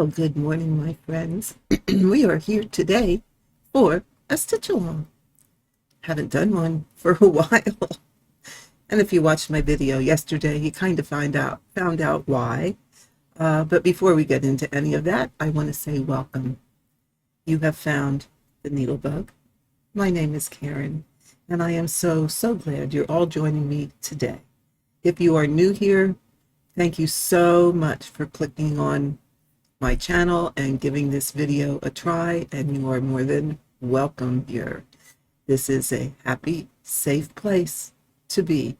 Well, good morning, my friends. We are here today for a stitch along. Haven't done one for a while. And if you watched my video yesterday, you kind of found out why. But before we get into any of that, I want to say welcome. You have found the NeedleBugg. My name is Karen, and I am so glad you're all joining me today. If you are new here, thank you so much for clicking on my channel and giving this video a try, and you are more than welcome here. This is a happy, safe place to be.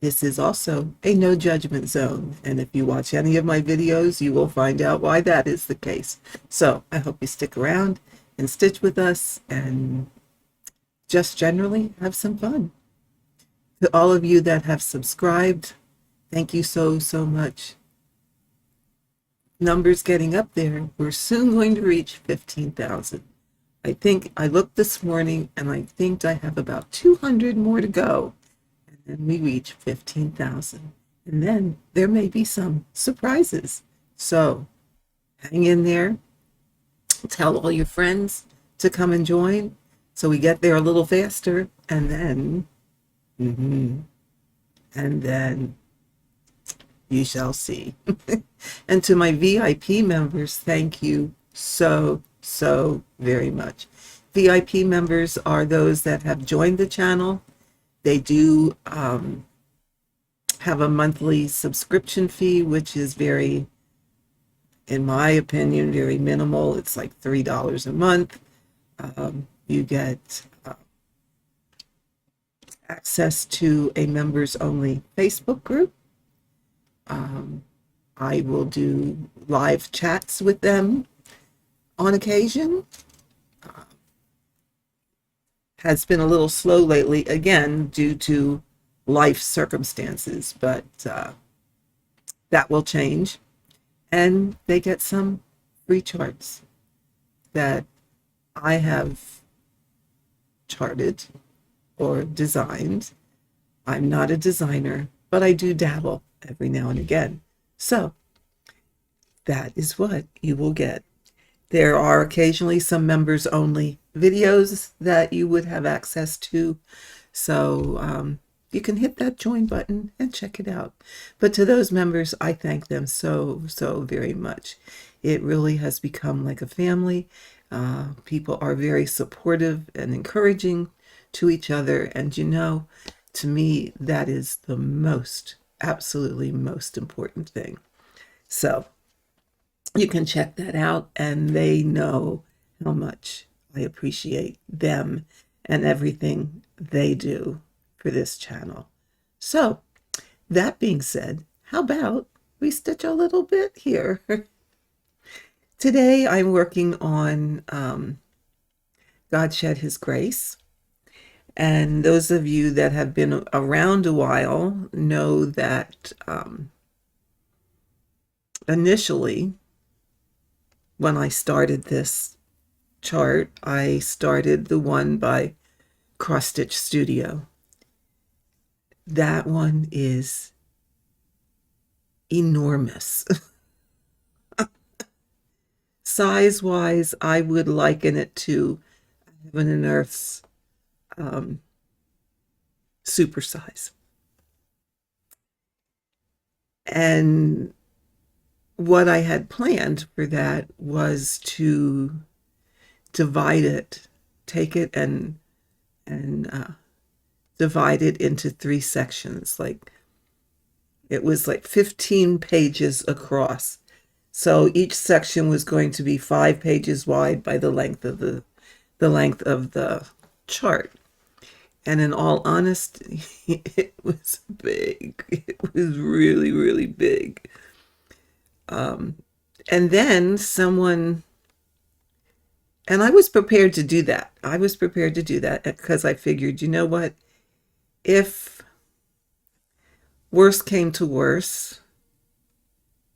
This is also a no judgment zone, and if you watch any of my videos, you will find out why that is the case. So I hope you stick around and stitch with us and just generally have some fun. To all of you that have subscribed, thank you so much. Numbers getting up there. We're soon going to reach 15,000. I think I looked this morning and I think I have about 200 more to go. And then we reach 15,000. And then there may be some surprises. So hang in there. Tell all your friends to come and join so we get there a little faster. And then you shall see. And to my VIP members, thank you so very much. VIP members are those that have joined the channel. They do have a monthly subscription fee, which is very, in my opinion, very minimal. It's like $3 a month. You get access to a members only Facebook group. I will do live chats with them on occasion. Has been a little slow lately, again, due to life circumstances, but that will change. And they get some free charts that I have charted or designed. I'm not a designer, but I do dabble every now and again. So that is what you will get. There are occasionally some members only videos that you would have access to. So you can hit that join button and check it out. But to those members, I thank them so very much. It really has become like a family. People are very supportive and encouraging to each other. And you know, to me, that is the absolutely most important thing. So you can check that out, and they know how much I appreciate them and everything they do for this channel. So that being said, how about we stitch a little bit here? Today I'm working on God Shed His Grace. And those of you that have been around a while know that initially, when I started this chart, I started the one by Cross Stitch Studio. That one is enormous. Size-wise, I would liken it to Heaven and Earth's super size. And what I had planned for that was to divide it, take it and divide it into 3 sections. Like it was like 15 pages across. So each section was going to be 5 pages wide by the length of the chart. And in all honesty, it was big. It was really big. And then someone, and I was prepared to do that. I was prepared to do that because I figured, you know what? If worse came to worse,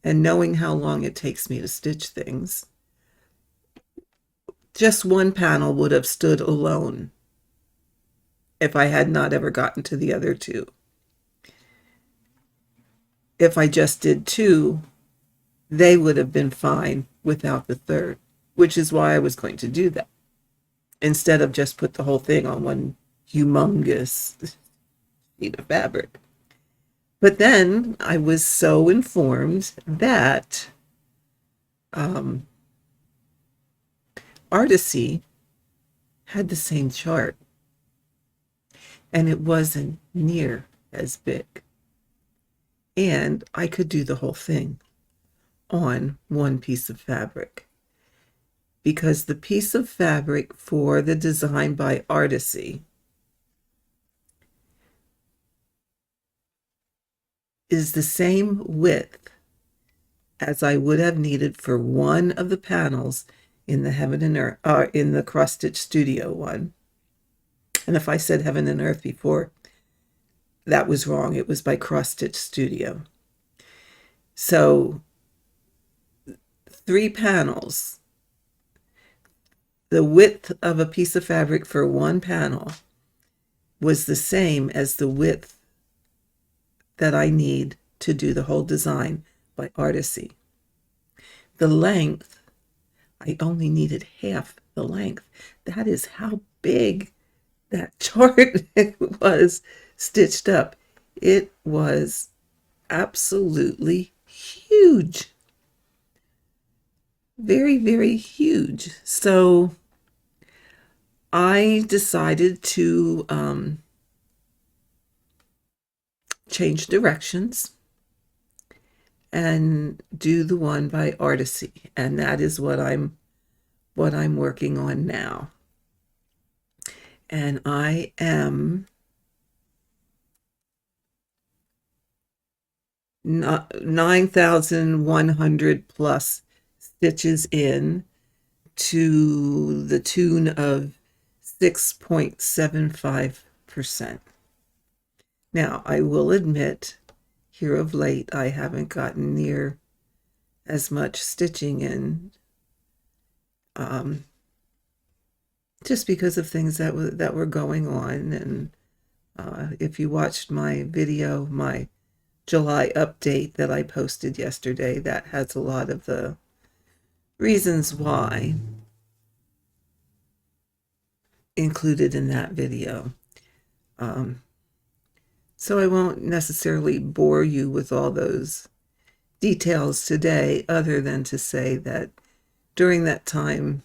and knowing how long it takes me to stitch things, just one panel would have stood alone if I had not ever gotten to the other 2. If I just did 2, they would have been fine without the third, which is why I was going to do that instead of just put the whole thing on one humongous sheet of fabric. But then I was so informed that Artisy had the same chart, and it wasn't near as big. And I could do the whole thing on one piece of fabric, because the piece of fabric for the design by Artisy is the same width as I would have needed for one of the panels in the Heaven and Earth, in the Cross Stitch Studio one. And if I said Heaven and Earth before, that was wrong. It was by Cross Stitch Studio. So 3 panels, the width of a piece of fabric for one panel was the same as the width that I need to do the whole design by Artisy. The length, I only needed half the length. That is how big that chart was stitched up. It was absolutely huge. Very, very huge. So I decided to change directions and do the one by Artisy, and that is what I'm working on now. And I am 9,100 plus stitches in, to the tune of 6.75%. Now, I will admit, here of late, I haven't gotten near as much stitching in, just because of things that were going on. And if you watched my video, my July update that I posted yesterday, that has a lot of the reasons why included in that video. So I won't necessarily bore you with all those details today, other than to say that during that time,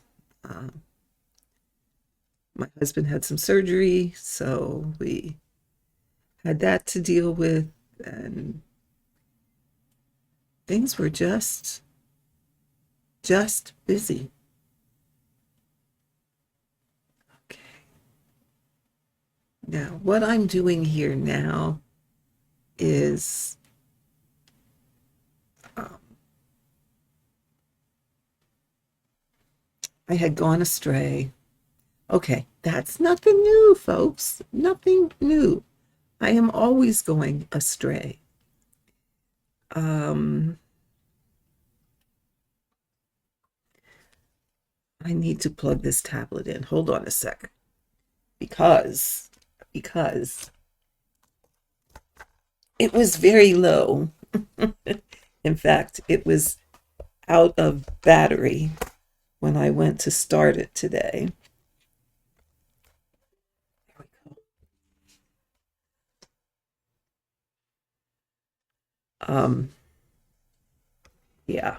my husband had some surgery, so we had that to deal with, and things were just busy. Okay. Now, what I'm doing here now is I had gone astray. Okay, that's nothing new, folks. Nothing new. I am always going astray. I need to plug this tablet in. Hold on a sec. Because it was very low. In fact, it was out of battery when I went to start it today. There we go. Yeah,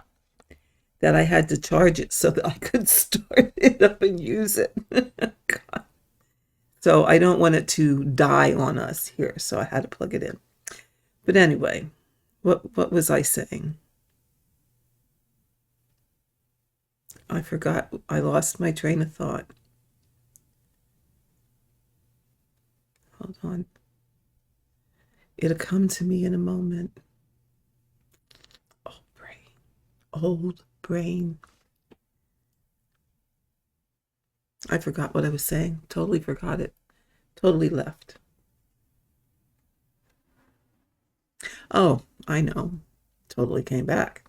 that I had to charge it so that I could start it up and use it. God. So I don't want it to die on us here, so I had to plug it in. But anyway, what was I saying? I forgot. I lost my train of thought. Hold on. It'll come to me in a moment. Old brain. I forgot what I was saying. Totally forgot it. Totally left. Oh, I know. Totally came back.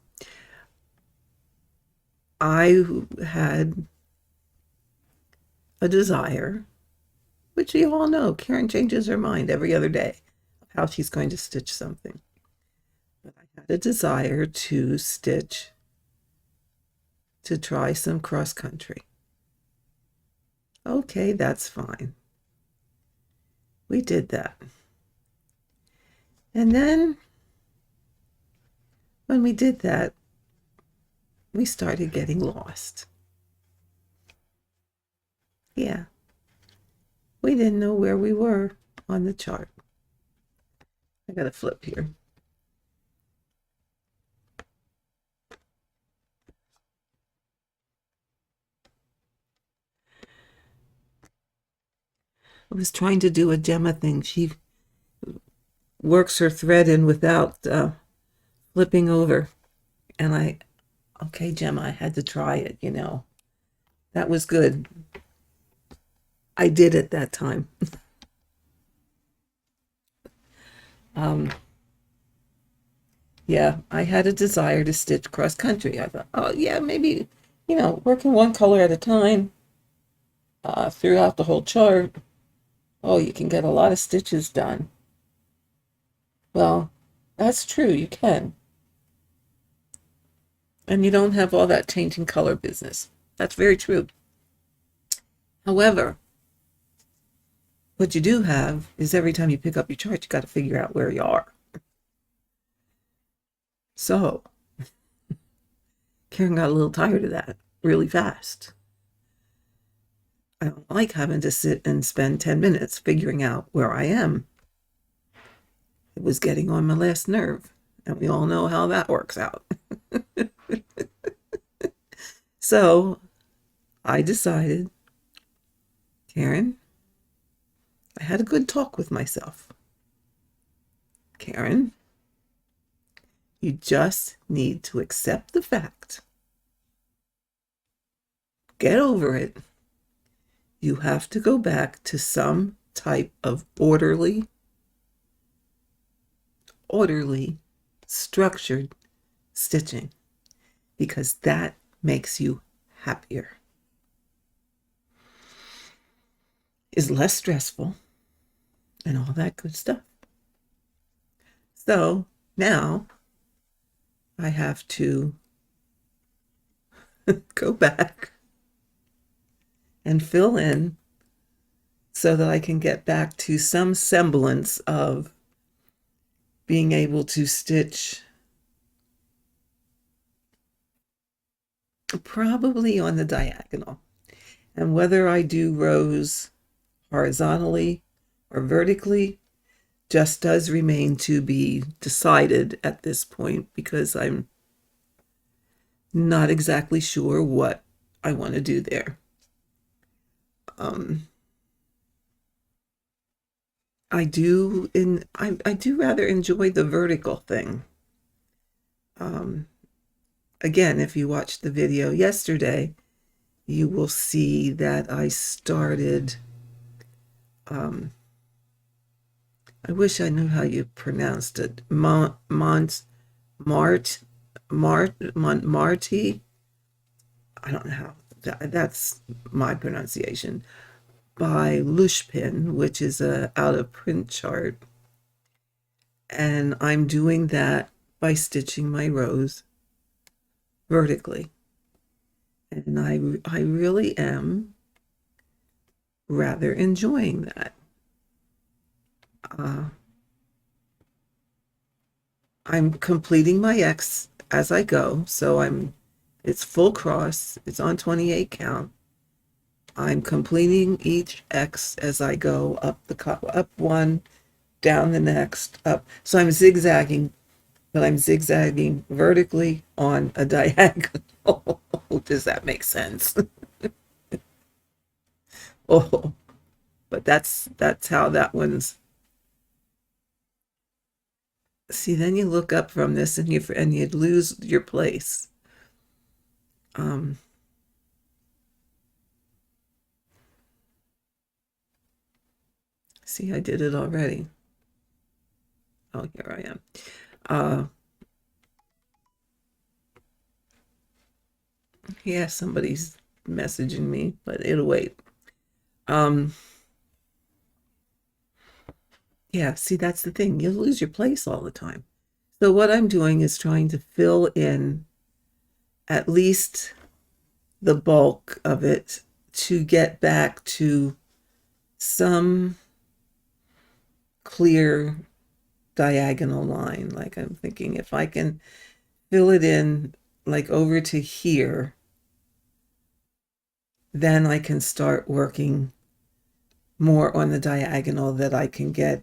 I had a desire, which you all know, Karen changes her mind every other day of how she's going to stitch something. But I had a desire to stitch to try some cross country. Okay, that's fine. We did that. And then when we did that, we started getting lost. Yeah, we didn't know where we were on the chart. I got to flip here. I was trying to do a Gemma thing. She works her thread in without flipping over. And okay, Gemma, I had to try it, you know. That was good. I did it that time. Yeah, I had a desire to stitch cross country. I thought, oh, yeah, maybe, working one color at a time throughout the whole chart. Oh, you can get a lot of stitches done. Well, that's true, you can. And you don't have all that changing color business. That's very true. However, what you do have is every time you pick up your chart, you got to figure out where you are. So, Karen got a little tired of that really fast. I don't like having to sit and spend 10 minutes figuring out where I am. It was getting on my last nerve, and we all know how that works out. So I decided, Karen, I had a good talk with myself. Karen, you just need to accept the fact. Get over it. You have to go back to some type of orderly, structured stitching, because that makes you happier, is less stressful, and all that good stuff. So now I have to go back and fill in so that I can get back to some semblance of being able to stitch probably on the diagonal. And whether I do rows horizontally or vertically just does remain to be decided at this point, because I'm not exactly sure what I want to do there. I do rather enjoy the vertical thing. Again, if you watched the video yesterday, you will see that I started, I wish I knew how you pronounced it, Montmarti. I don't know how, that's my pronunciation, by Lushpin, which is a out of print chart. And I'm doing that by stitching my rows vertically. And I really am rather enjoying that. I'm completing my X as I go, so it's full cross, it's on 28 count. I'm completing each X as I go up up one, down the next, up. So I'm zigzagging, but I'm zigzagging vertically on a diagonal. Does that make sense? Oh, but that's how that one's. See, then you look up from this and you'd lose your place. See, I did it already. Oh, here I am. Yeah, somebody's messaging me, but it'll wait. Yeah, see, that's the thing. You lose your place all the time. So what I'm doing is trying to fill in at least the bulk of it to get back to some clear diagonal line. Like I'm thinking if I can fill it in like over to here, then I can start working more on the diagonal, that I can get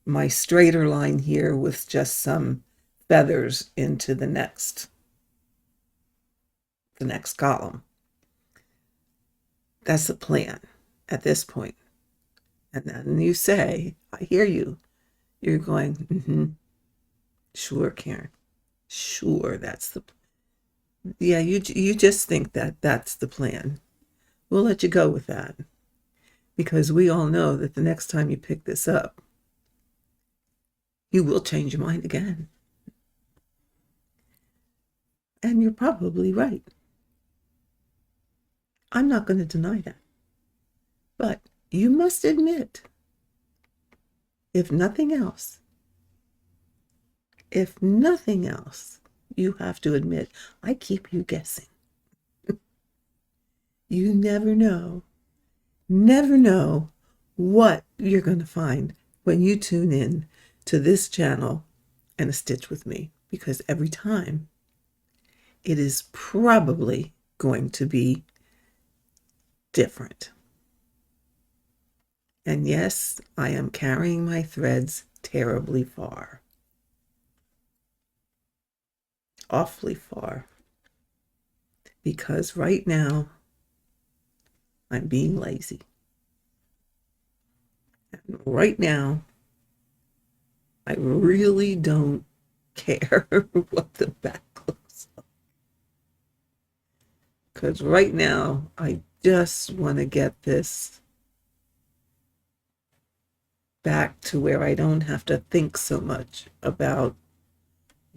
my straighter line here with just some feathers into the next column. That's the plan at this point. And then you say, I hear you. You're going, sure, Karen. Sure, that's the, yeah, you just think that that's the plan. We'll let you go with that, because we all know that the next time you pick this up, you will change your mind again. And you're probably right. I'm not going to deny that. But you must admit, if nothing else, you have to admit, I keep you guessing. You never know what you're going to find when you tune in to this channel and A Stitch with Me, because every time it is probably going to be different. And yes, I am carrying my threads terribly far. Awfully far. Because right now, I'm being lazy. And right now, I really don't care what the back looks like. Because right now, I just want to get this back to where I don't have to think so much about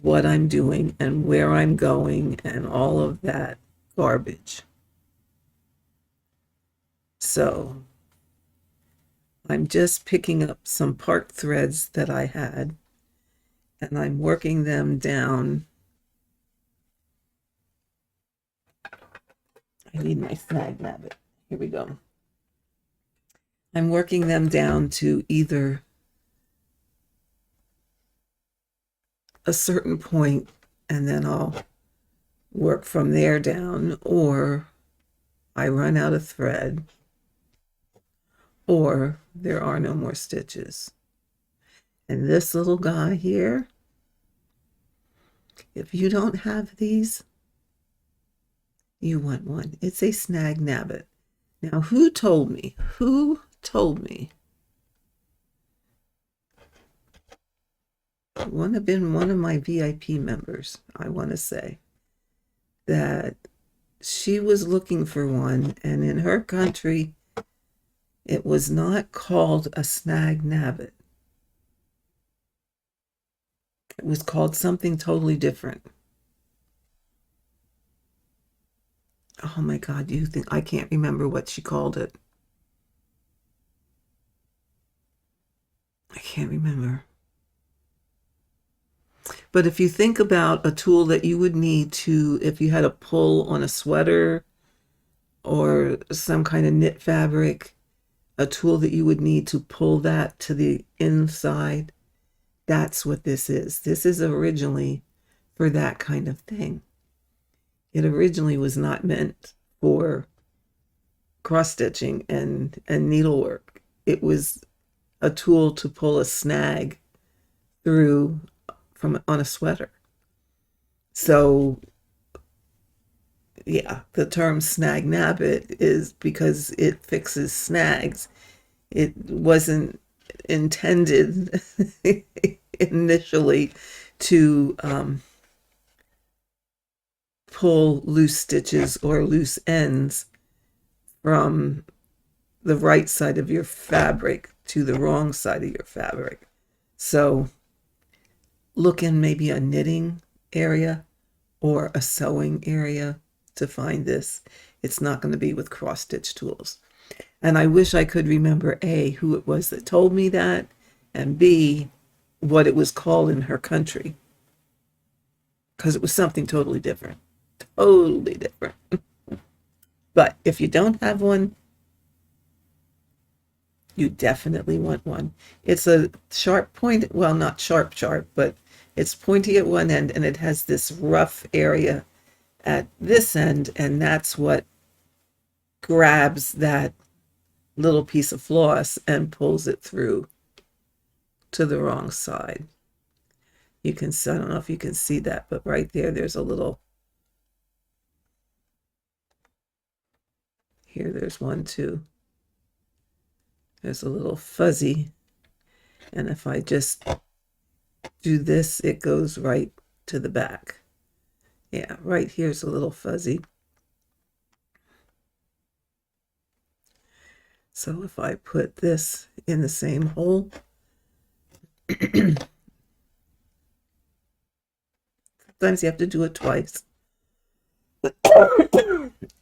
what I'm doing and where I'm going and all of that garbage. So I'm just picking up some part threads that I had, and I'm working them down. I need my snag nabbit. Here we go. I'm working them down to either a certain point, and then I'll work from there down, or I run out of thread, or there are no more stitches. And this little guy here, if you don't have these, you want one. It's a snag nabbit. Now, who told me? It would have been one of my VIP members, I want to say, that she was looking for one, and in her country, it was not called a snag nabbit. It was called something totally different. Oh my God, you think I can't remember what she called it? I can't remember. But if you think about a tool that you would need to, if you had a pull on a sweater or some kind of knit fabric, a tool that you would need to pull that to the inside, that's what this is. This is originally for that kind of thing. It originally was not meant for cross stitching and needlework. It was a tool to pull a snag through on a sweater. So yeah, the term snag nabbit is because it fixes snags. It wasn't intended initially to pull loose stitches or loose ends from the right side of your fabric to the wrong side of your fabric. So look in maybe a knitting area or a sewing area to find this. It's not going to be with cross stitch tools. And I wish I could remember A, who it was that told me that, and B, what it was called in her country, because it was something totally different. Totally different. But if you don't have one, you definitely want one. It's a sharp point, well, not sharp, sharp, but it's pointy at one end and it has this rough area at this end, and that's what grabs that little piece of floss and pulls it through to the wrong side. You can, I don't know if you can see that, but right there, there's a little, here, there's one too. There's a little fuzzy. And if I just do this, it goes right to the back. Yeah, right here's a little fuzzy. So if I put this in the same hole, sometimes you have to do it twice.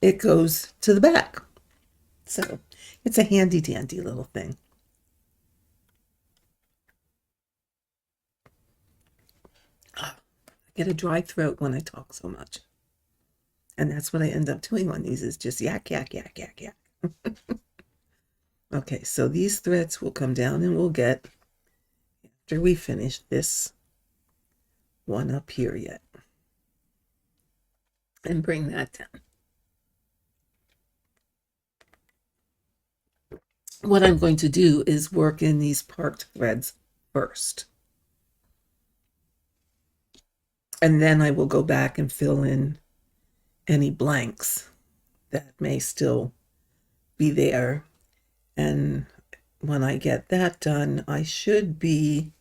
It goes to the back. So it's a handy dandy little thing. I get a dry throat when I talk so much. And that's what I end up doing on these, is just yak, yak, yak, yak, yak. Okay, so these threads will come down and we'll get, after we finish this one up here yet, and bring that down. What I'm going to do is work in these parked threads first. And then I will go back and fill in any blanks that may still be there. And when I get that done, I should be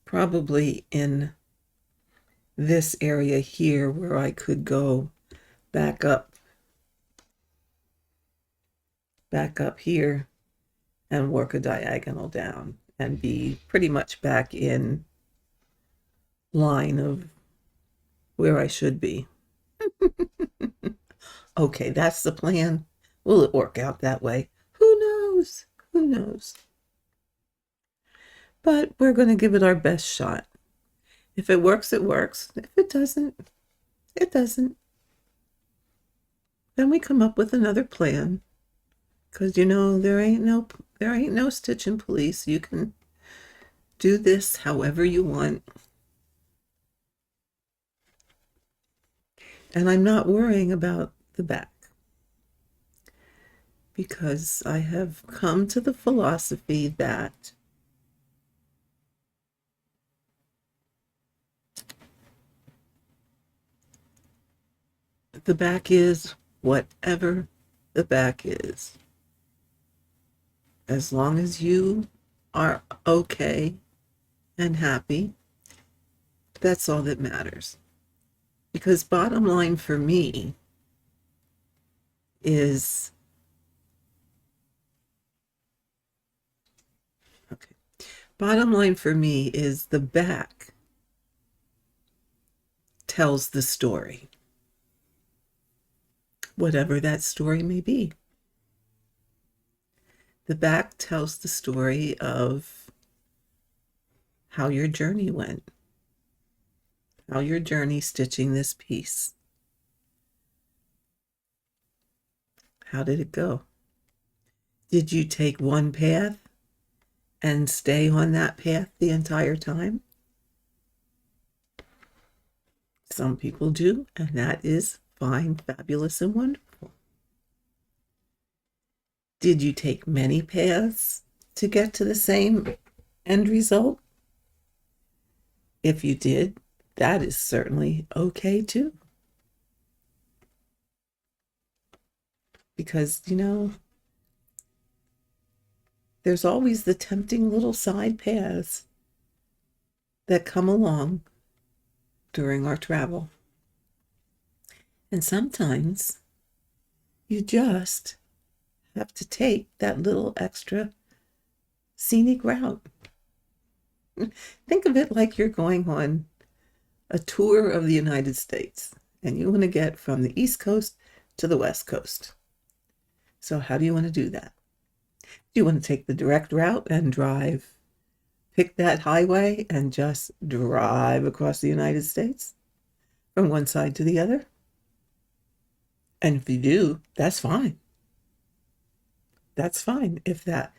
probably in this area here where I could go back up here and work a diagonal down and be pretty much back in line of where I should be. Okay, that's the plan. Will it work out that way? Who knows? Who knows? But we're going to give it our best shot. If it works, it works. If it doesn't, it doesn't. Then we come up with another plan. Because you know, there ain't no stitching police. You can do this however you want. And I'm not worrying about the back, because I have come to the philosophy that the back is whatever the back is. As long as you are okay and happy, that's all that matters. Because bottom line for me is, okay, bottom line for me is the back tells the story, whatever that story may be. The back tells the story of how your journey went, how your journey stitching this piece. How did it go? Did you take one path and stay on that path the entire time? Some people do, and that is fine, fabulous, and wonderful. Did you take many paths to get to the same end result? If you did, that is certainly okay too. Because, you know, there's always the tempting little side paths that come along during our travel. And sometimes you just have to take that little extra scenic route. Think of it like you're going on a tour of the United States and you want to get from the East Coast to the West Coast. So how do you want to do that? Do you want to take the direct route and pick that highway and just drive across the United States from one side to the other? And if you do, that's fine. That's fine. If that,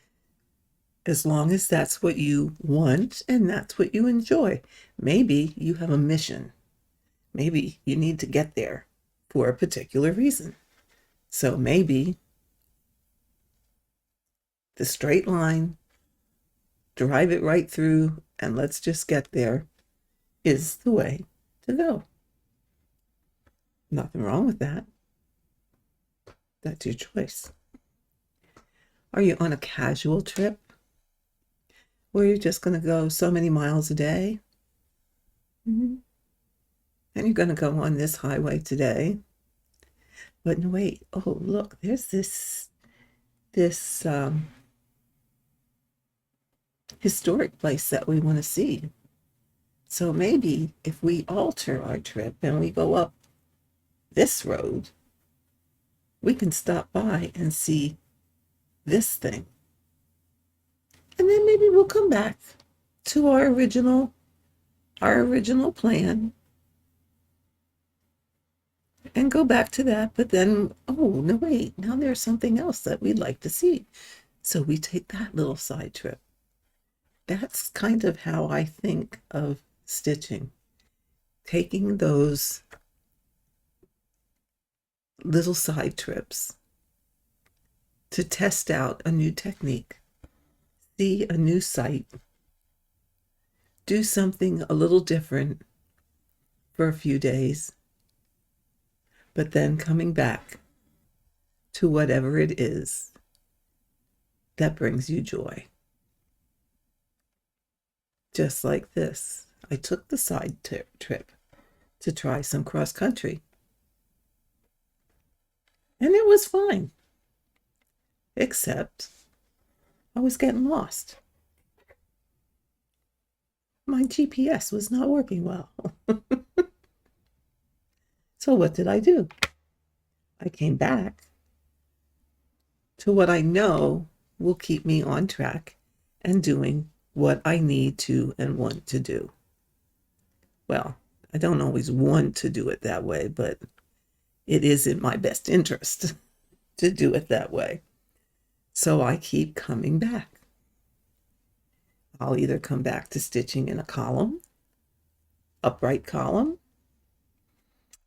as long as that's what you want and that's what you enjoy. Maybe you have a mission. Maybe you need to get there for a particular reason. So maybe the straight line, drive it right through, and let's just get there is the way to go. Nothing wrong with that. That's your choice. Are you on a casual trip where you're just going to go so many miles a day? Mm-hmm. And you're going to go on this highway today. But no, wait. Oh, look, there's this historic place that we want to see. So maybe if we alter our trip and we go up this road, we can stop by and see this thing. And then maybe we'll come back to our original plan and go back to that. But then, oh, no, wait, now there's something else that we'd like to see. So we take that little side trip. That's kind of how I think of stitching, taking those little side trips to test out a new technique, see a new site, do something a little different for a few days, but then coming back to whatever it is that brings you joy. Just like this, I took the side trip to try some cross country, and it was fine, except I was getting lost. My GPS was not working well. So what did I do? I came back to what I know will keep me on track and doing what I need to and want to do. Well, I don't always want to do it that way, but it is in my best interest to do it that way. So I keep coming back. I'll either come back to stitching in a column, upright column,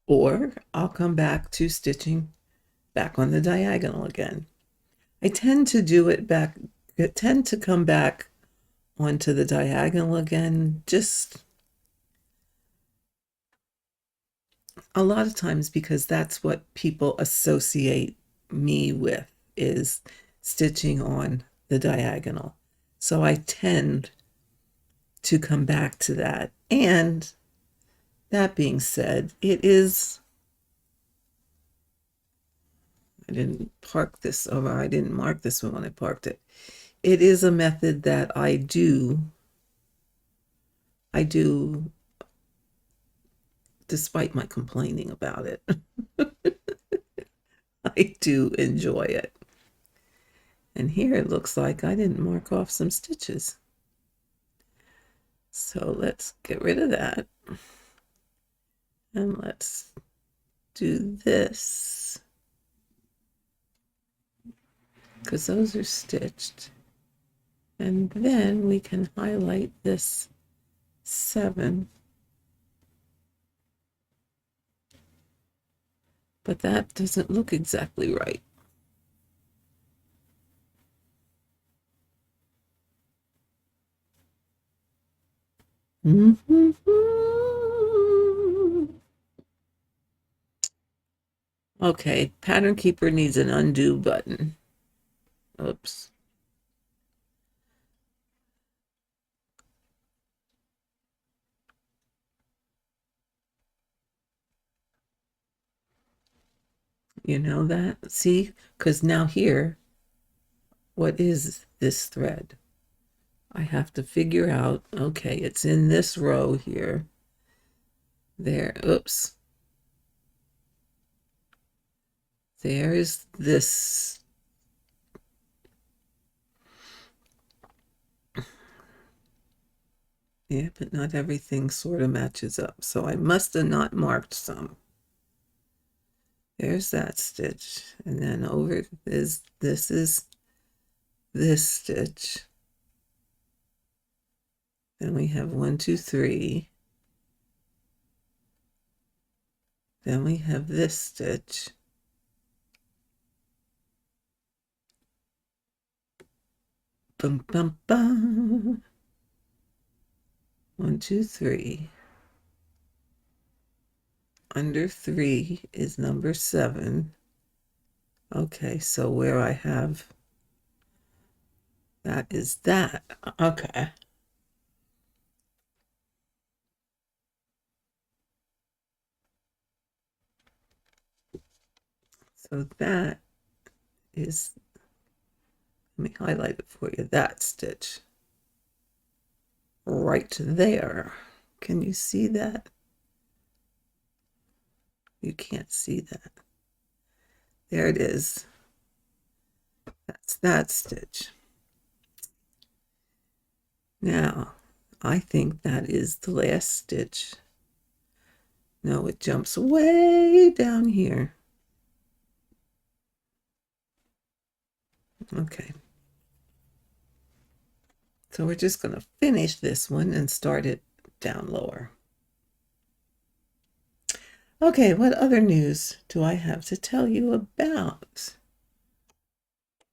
or I'll come back to stitching back on the diagonal again. I tend to come back onto the diagonal again, just a lot of times because that's what people associate me with, is stitching on the diagonal. So I tend to come back to that. And that being said, I didn't mark this when I parked it. It is a method that I do despite my complaining about it. I do enjoy it. And here it looks like I didn't mark off some stitches. So let's get rid of that. And let's do this, because those are stitched. And then we can highlight this 7. But that doesn't look exactly right. Okay, Pattern Keeper needs an undo button. Oops. You know that? See? Because now here, what is this thread? I have to figure out, okay, it's in this row here. There, oops. There's this. Yeah, but not everything sort of matches up. So I must have not marked some. there's that stitch, and then over is this stitch. Then we have 1, 2, 3. Then we have this stitch. Bum, bum, bum. 1, 2, 3. Under 3 is number 7. Okay, so where I have that is that. Okay. So that is, let me highlight it for you, that stitch right there. Can you see that? You can't see that. There it is. That's that stitch. Now, I think that is the last stitch. No, it jumps way down here. Okay. So we're just going to finish this one and start it down lower. Okay, what other news do I have to tell you about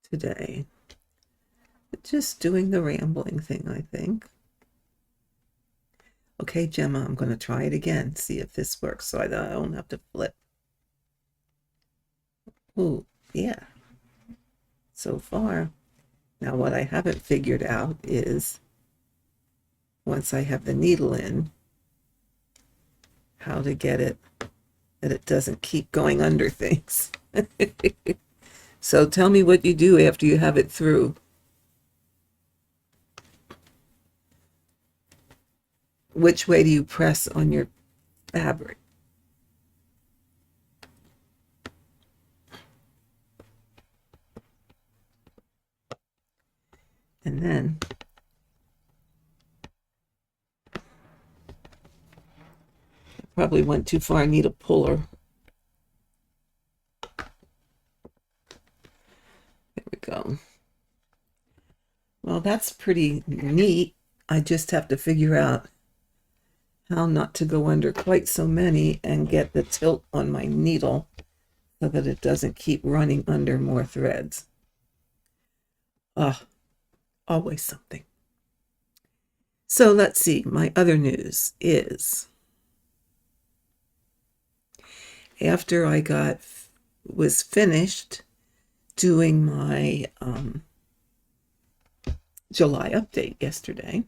today? Just doing the rambling thing, I think. Okay, Gemma, I'm going to try it again, see if this works so I don't have to flip. Ooh, yeah. So far. Now, what I haven't figured out is, once I have the needle in, how to get it that it doesn't keep going under things. So tell me what you do after you have it through. Which way do you press on your fabric? And then I probably went too far. I need a puller. There we go. Well, that's pretty neat. I just have to figure out how not to go under quite so many and get the tilt on my needle so that it doesn't keep running under more threads. Always something. So let's see. My other news is, after I was finished doing my July update yesterday,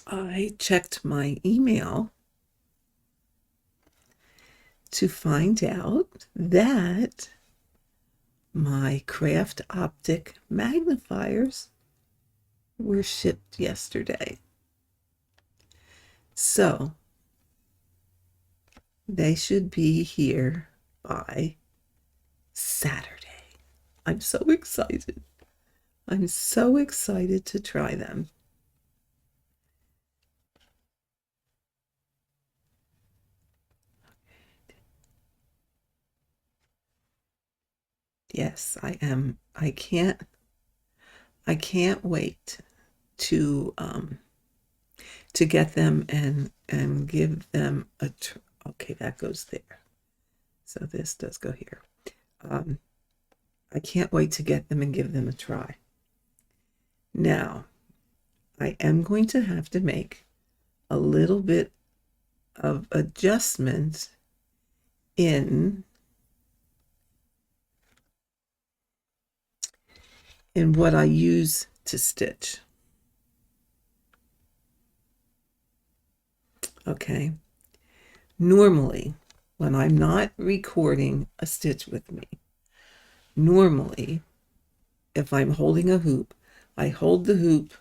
I checked my email to find out that my craft optic magnifiers were shipped yesterday. So they should be here by Saturday. I'm so excited. I'm so excited to try them. Yes, I am. I can't wait to get them and give them a okay, that goes there. So this does go here. I can't wait to get them and give them a try. Now, I am going to have to make a little bit of adjustment in what I use to stitch. Okay. Normally, when I'm not recording a stitch with me, normally, if I'm holding a hoop, I hold the hoop,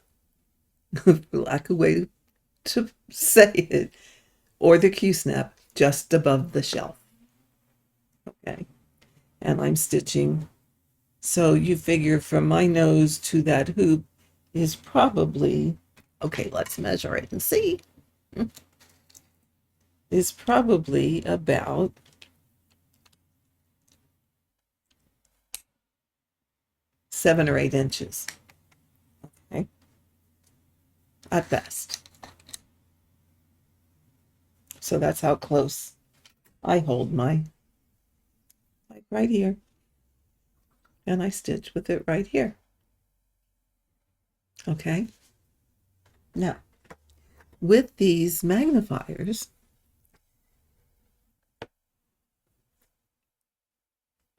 for lack of a way to say it, or the Q-snap just above the shelf. Okay. And I'm stitching. So you figure from my nose to that hoop is probably, okay, let's measure it and see. is probably about 7 or 8 inches, okay, at best. So that's how close I hold my, like right here, and I stitch with it right here. Okay. Now, with these magnifiers,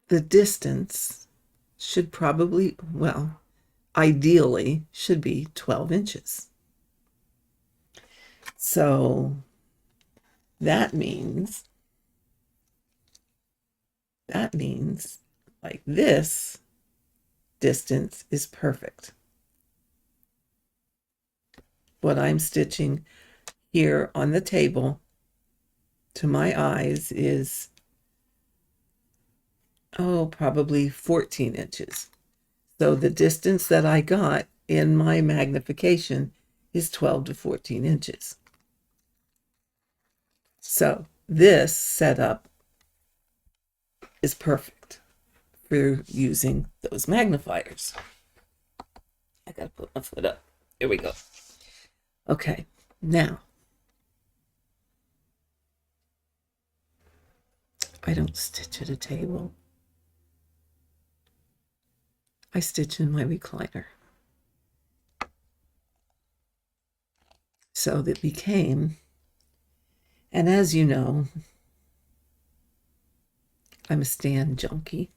the distance should probably, well, ideally should be 12 inches. So that means like this distance is perfect. What I'm stitching here on the table to my eyes is, probably 14 inches. So the distance that I got in my magnification is 12 to 14 inches. So this setup is perfect for using those magnifiers. I gotta put my foot up. Here we go. Okay, now I don't stitch at a table. I stitch in my recliner. So that became, and as you know, I'm a stand junkie,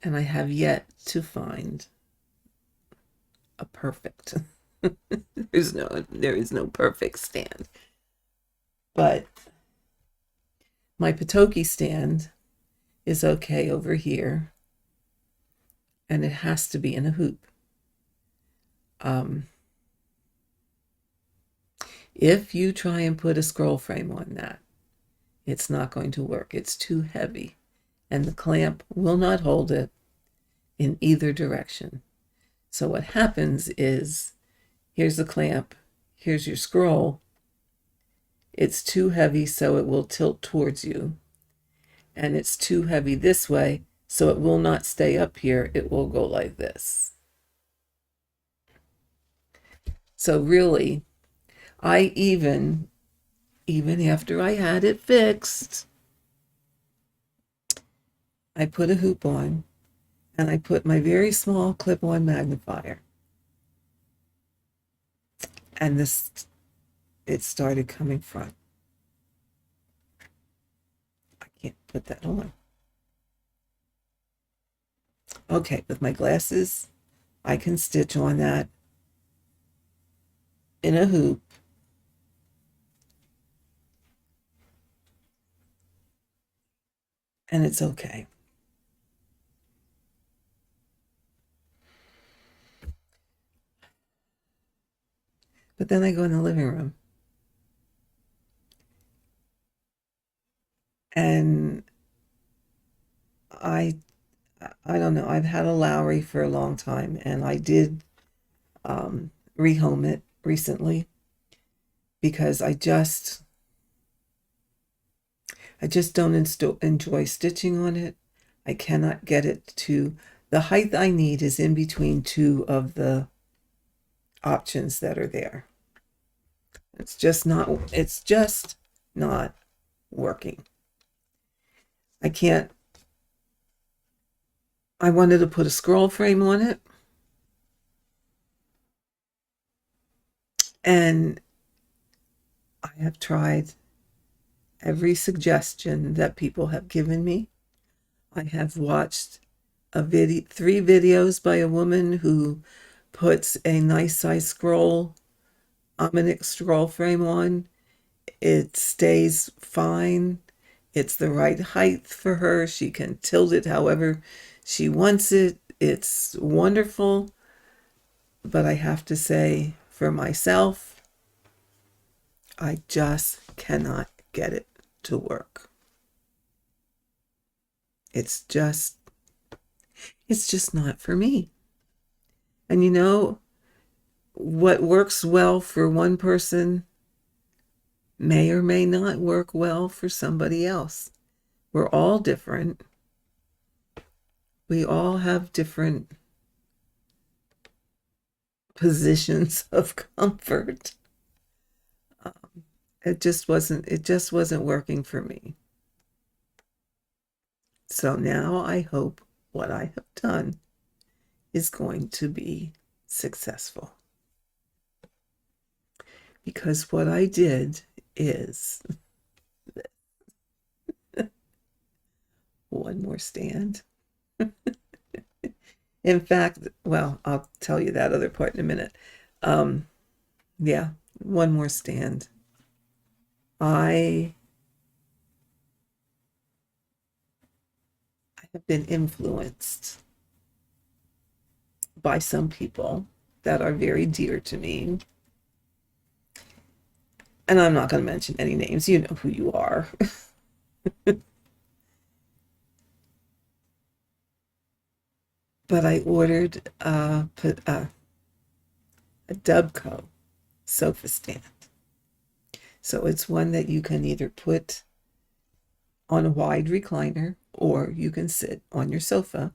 and I have yet to find a perfect. There is no perfect stand. But my Patoki stand is okay over here, and it has to be in a hoop. If you try and put a scroll frame on that, it's not going to work. It's too heavy, and the clamp will not hold it in either direction. So what happens is, here's the clamp, here's your scroll. It's too heavy, so it will tilt towards you. And it's too heavy this way, so it will not stay up here. It will go like this. So really, I even after I had it fixed, I put a hoop on, and I put my very small clip-on magnifier. And it started coming front. I can't put that on. Okay, with my glasses, I can stitch on that in a hoop. And it's okay. But then I go in the living room, and I don't know. I've had a Lowry for a long time, and I did rehome it recently because I just don't enjoy stitching on it. I cannot get it to the height I need is in between two of the options that are there. It's just not working. I wanted to put a scroll frame on it, and I have tried every suggestion that people have given me. I have watched 3 videos by a woman who puts a nice size scroll Omnic scroll frame on. It stays fine. It's the right height for her. She can tilt it however she wants it. It's wonderful. But I have to say, for myself, I just cannot get it to work. It's just not for me. And you know, what works well for one person may or may not work well for somebody else. We're all different. We all have different positions of comfort. It just wasn't working for me. So now I hope what I have done is going to be successful. Because what I did is one more stand. In fact, well, I'll tell you that other part in a minute. Yeah, one more stand. I have been influenced by some people that are very dear to me. And I'm not going to mention any names. You know who you are. But I ordered a Dubco sofa stand. So it's one that you can either put on a wide recliner or you can sit on your sofa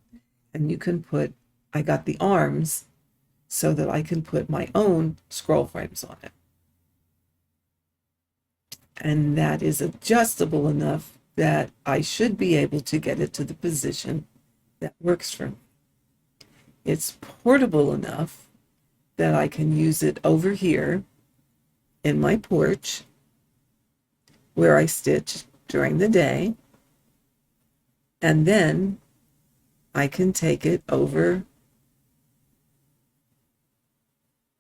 and you can put, I got the arms so that I can put my own scroll frames on it. And that is adjustable enough that I should be able to get it to the position that works for me. It's portable enough that I can use it over here in my porch where I stitch during the day. And then I can take it over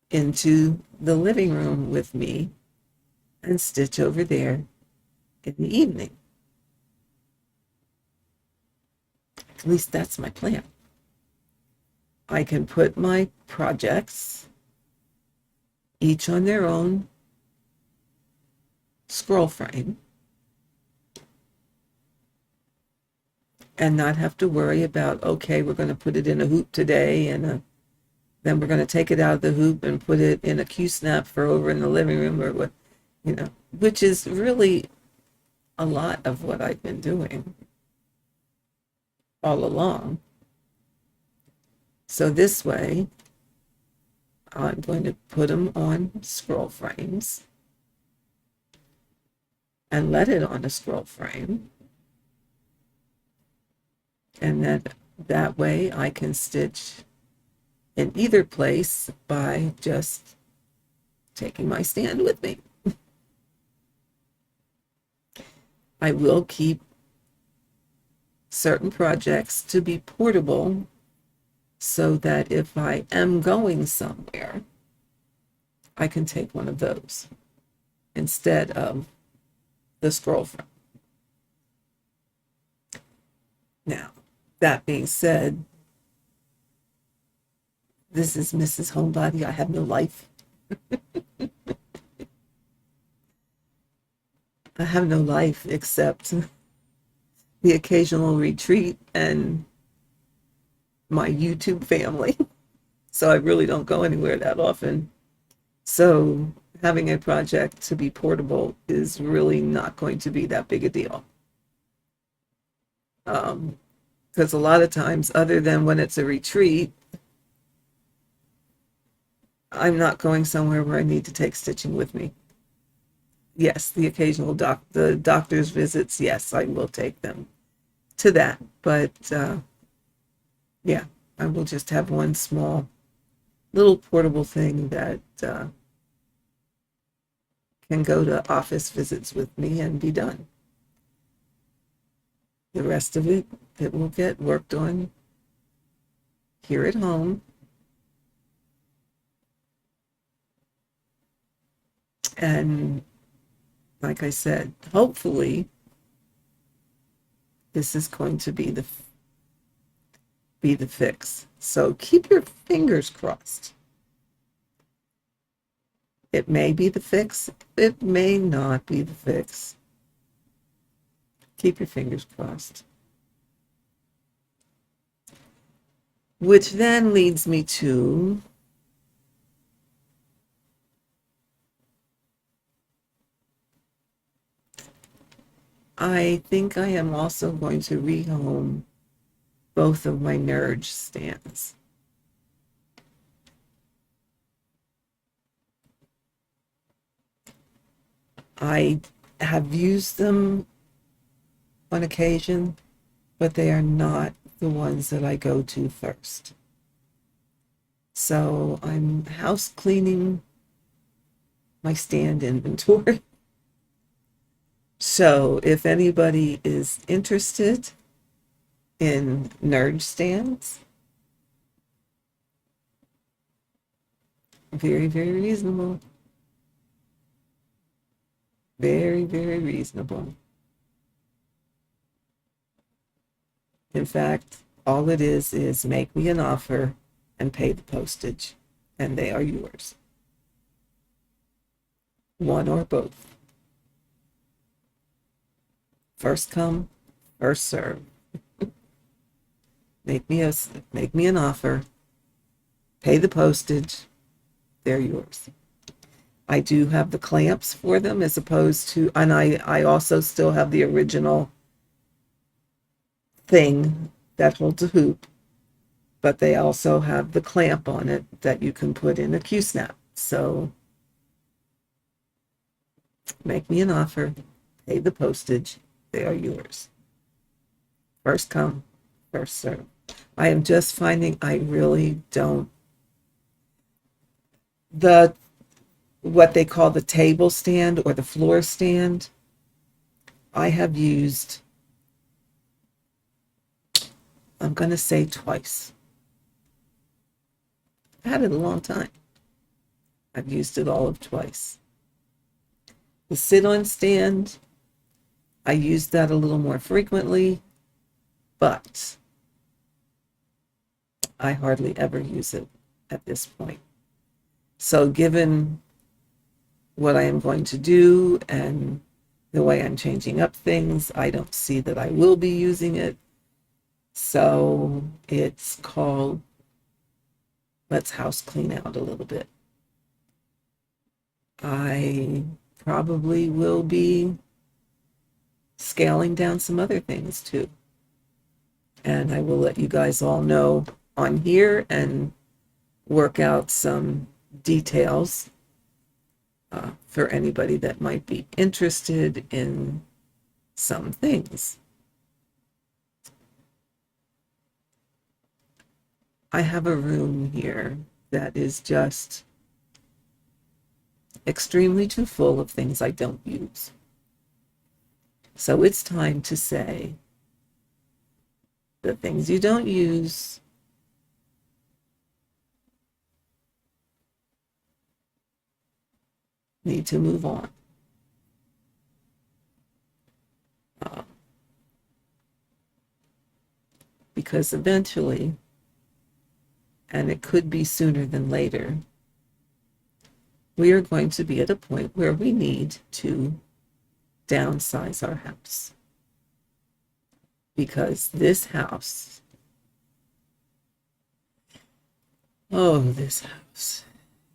into the living room with me and stitch over there in the evening. At least that's my plan. I can put my projects each on their own scroll frame and not have to worry about, okay, we're going to put it in a hoop today and then we're going to take it out of the hoop and put it in a Q-snap for over in the living room or what, which is really a lot of what I've been doing all along. So this way, I'm going to put them on scroll frames and let it on a scroll frame. And then that way I can stitch in either place by just taking my stand with me. I will keep certain projects to be portable so that if I am going somewhere, I can take one of those instead of the scroll frame. Now, that being said, this is Mrs. Homebody. I have no life. I have no life except the occasional retreat and my YouTube family. So I really don't go anywhere that often. So having a project to be portable is really not going to be that big a deal. Because a lot of times, other than when it's a retreat, I'm not going somewhere where I need to take stitching with me. Yes, the occasional the doctor's visits, yes, I will take them to that. But yeah, I will just have one small little portable thing that can go to office visits with me and be done. The rest of it will get worked on here at home. And like I said, hopefully this is going to be the fix. So keep your fingers crossed. It may be the fix. It may not be the fix. Keep your fingers crossed. Which then leads me to I think I am also going to rehome both of my Nerd stands. I have used them on occasion, but they are not the ones that I go to first. So I'm house cleaning my stand inventory. So if anybody is interested in Nerd stands, very, very reasonable. Very, very reasonable. In fact, all it is make me an offer and pay the postage, and they are yours. One or both. First come, first serve. Make me an offer, pay the postage, they're yours. I do have the clamps for them as opposed to, and I also still have the original thing that holds a hoop, but they also have the clamp on it that you can put in a Q-snap. So make me an offer, pay the postage, they are yours. First come, first serve. I am just finding I really don't, the what they call the table stand or the floor stand, I have used, I'm going to say twice. I've had it a long time. I've used it all of twice. The sit-on stand, I use that a little more frequently, but I hardly ever use it at this point. So given what I am going to do and the way I'm changing up things, I don't see that I will be using it. So it's called, let's house clean out a little bit. I probably will be scaling down some other things too. And I will let you guys all know on here and work out some details for anybody that might be interested in some things. I have a room here that is just extremely too full of things I don't use. So it's time to say the things you don't use need to move on. Because eventually, and it could be sooner than later, we are going to be at a point where we need to downsize our house. Because this house, this house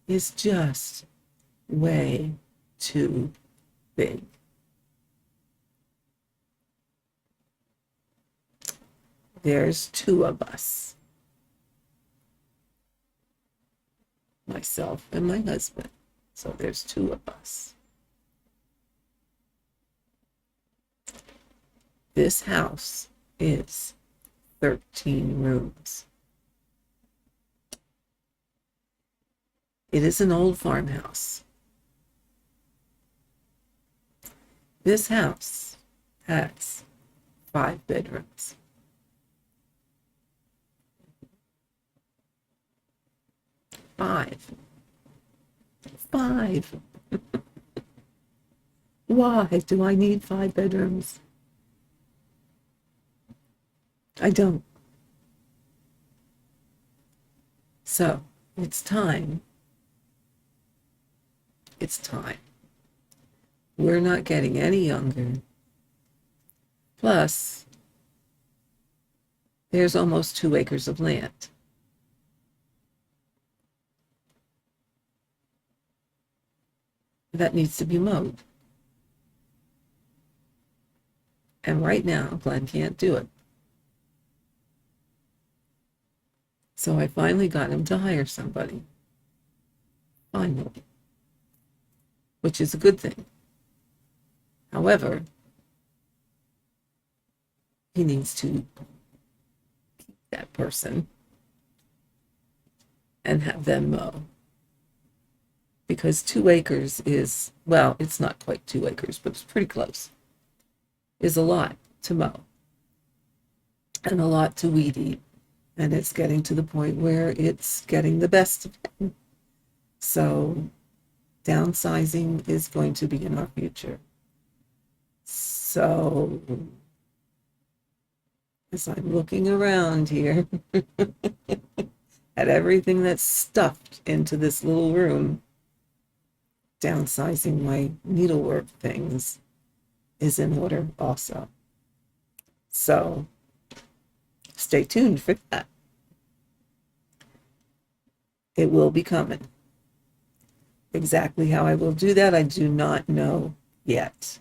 is just way too big. There's two of us, myself and my husband. So there's two of us. This house is 13 rooms. It is an old farmhouse. This house has 5 bedrooms. 5. 5. Why do I need 5 bedrooms? I don't. So it's time. It's time. We're not getting any younger. Plus, there's almost 2 acres of land. That needs to be mowed. And right now, Glenn can't do it. So I finally got him to hire somebody. Finally. Which is a good thing. However, he needs to keep that person and have them mow. Because 2 acres is, well, it's not quite 2 acres, but it's pretty close, is a lot to mow and a lot to weed eat. And it's getting to the point where it's getting the best of him. So downsizing is going to be in our future. So as I'm looking around here at everything that's stuffed into this little room, downsizing my needlework things is in order also. So stay tuned for that. It will be coming. Exactly how I will do that, I do not know yet.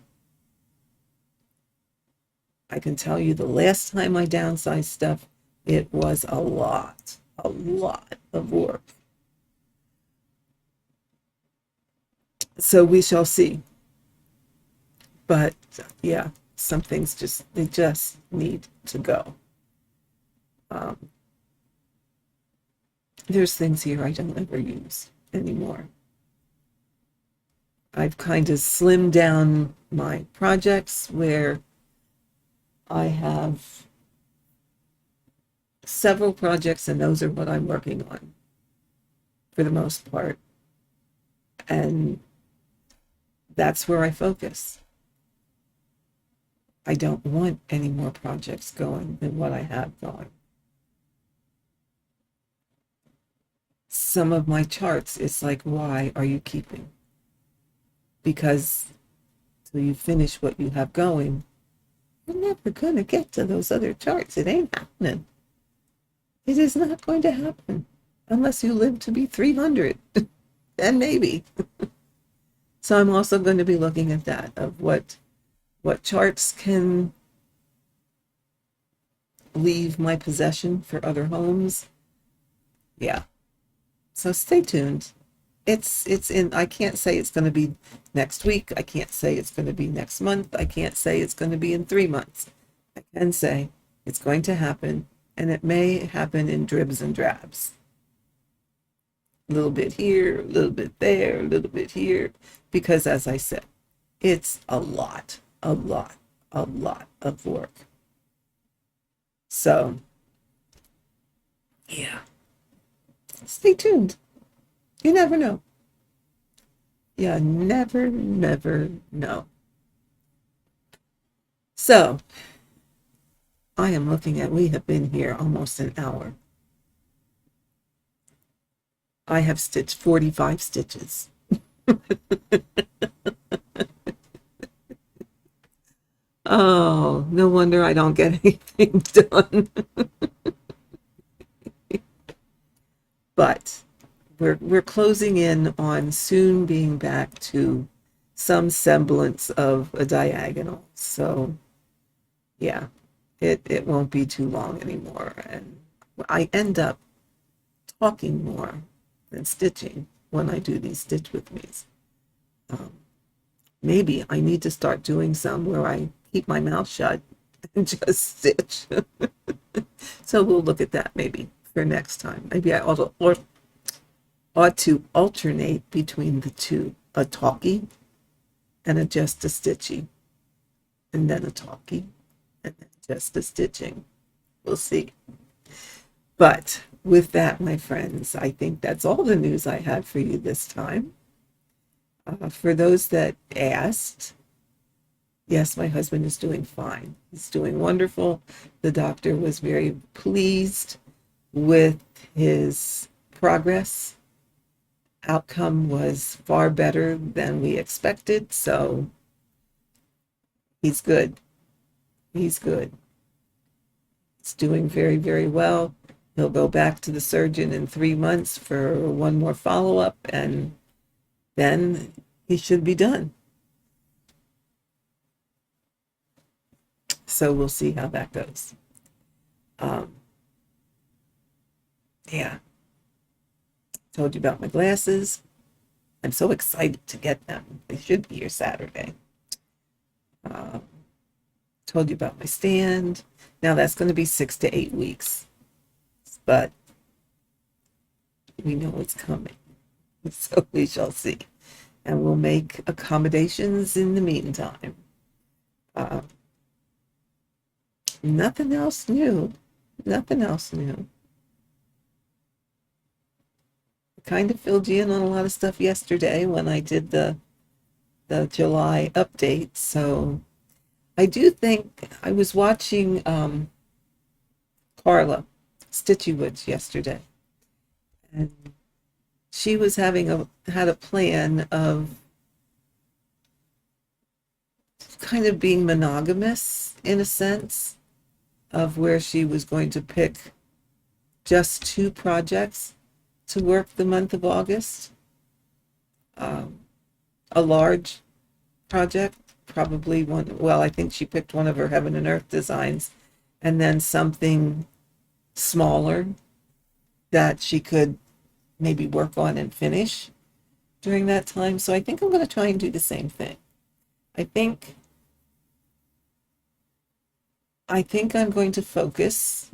I can tell you the last time I downsized stuff, it was a lot of work. So we shall see. But yeah, some things they just need to go. There's things here I don't ever use anymore. I've kind of slimmed down my projects where I have several projects, and those are what I'm working on for the most part. And that's where I focus. I don't want any more projects going than what I have going. Some of my charts, it's like, why are you keeping? Because till you finish what you have going, you're never going to get to those other charts. It ain't happening. It is not going to happen unless you live to be 300. Then maybe. So I'm also going to be looking at that, of what charts can leave my possession for other homes. Yeah. So stay tuned. It's in, I can't say it's going to be next week. I can't say it's going to be next month. I can't say it's going to be in 3 months. I can say it's going to happen, and it may happen in dribs and drabs. A little bit here, a little bit there, a little bit here, because as I said, it's a lot of work. So, yeah, stay tuned. You never know. You never know. So, I am looking at, we have been here almost an hour. I have stitched 45 stitches. Oh, no wonder I don't get anything done. But we're closing in on soon being back to some semblance of a diagonal. So yeah, it won't be too long anymore. And I end up talking more than stitching when I do these stitch with me's. Maybe I need to start doing some where I keep my mouth shut and just stitch. So we'll look at that maybe for next time. Maybe I ought to alternate between the two, a talkie and a just a stitchy, and then a talkie and then just a stitching. We'll see. But with that, my friends, I think that's all the news I have for you this time. For those that asked, yes, my husband is doing fine. He's doing wonderful. The doctor was very pleased with his progress. Outcome was far better than we expected, so he's good. He's good. He's doing very well. He'll go back to the surgeon in 3 months for one more follow-up, and then he should be done. So we'll see how that goes. Um, yeah, told you about my glasses. I'm so excited to get them. They should be here Saturday. Uh, told you about my stand. Now that's going to be 6 to 8 weeks, but we know it's coming. So we shall see. And we'll make accommodations in the meantime. Uh, nothing else new. Nothing else new. I kind of filled you in on a lot of stuff yesterday when I did the July update. So I do think I was watching Carla Stitchy Woods yesterday, and she was had a plan of kind of being monogamous in a sense, of where she was going to pick just 2 projects to work the month of August. A large project, probably one, well, I think she picked one of her Heaven and Earth designs, and then something smaller that she could maybe work on and finish during that time. So I think I'm going to try and do the same thing. I think I'm going to focus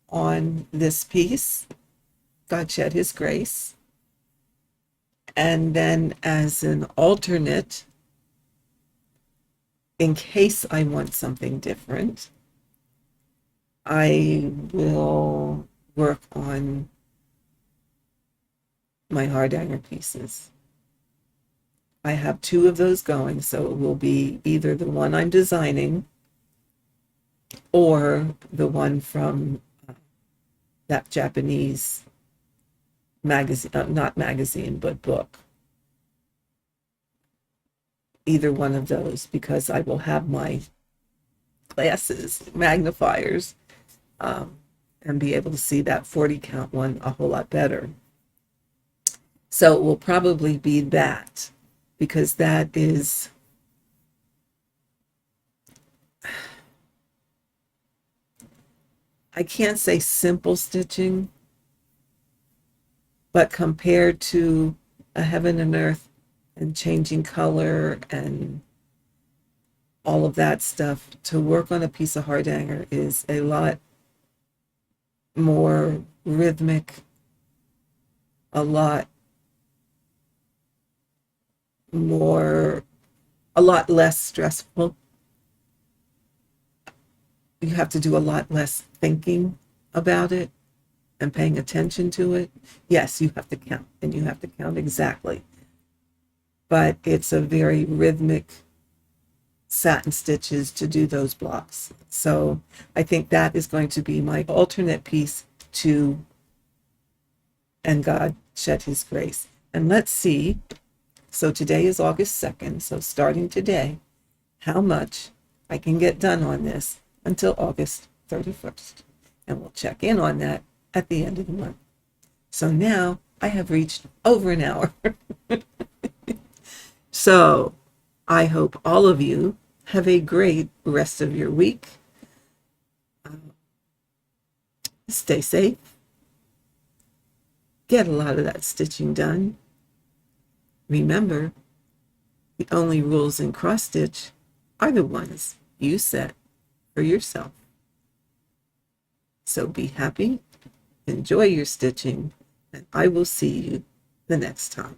on this piece, God Shed His Grace, and then as an alternate, in case I want something different, I will work on my hard hanger pieces. I have 2 of those going, so it will be either the one I'm designing or the one from that Japanese magazine, not magazine, but book. Either one of those, because I will have my glasses, magnifiers, and be able to see that 40 count one a whole lot better. So it will probably be that, because that is, I can't say simple stitching, but compared to a Heaven and Earth and changing color and all of that stuff, to work on a piece of hard hanger is a lot more rhythmic, a lot less stressful. You have to do a lot less thinking about it and paying attention to it. Yes, you have to count, and you have to count exactly. But it's a very rhythmic satin stitches to do those blocks. So I think that is going to be my alternate piece to And God Shed His Grace. And let's see. So today is August 2nd. So starting today, how much I can get done on this until August 31st. And we'll check in on that at the end of the month. So now I have reached over an hour. So I hope all of you have a great rest of your week. Stay safe. Get a lot of that stitching done. Remember, the only rules in cross stitch are the ones you set for yourself. So be happy, enjoy your stitching, and I will see you the next time.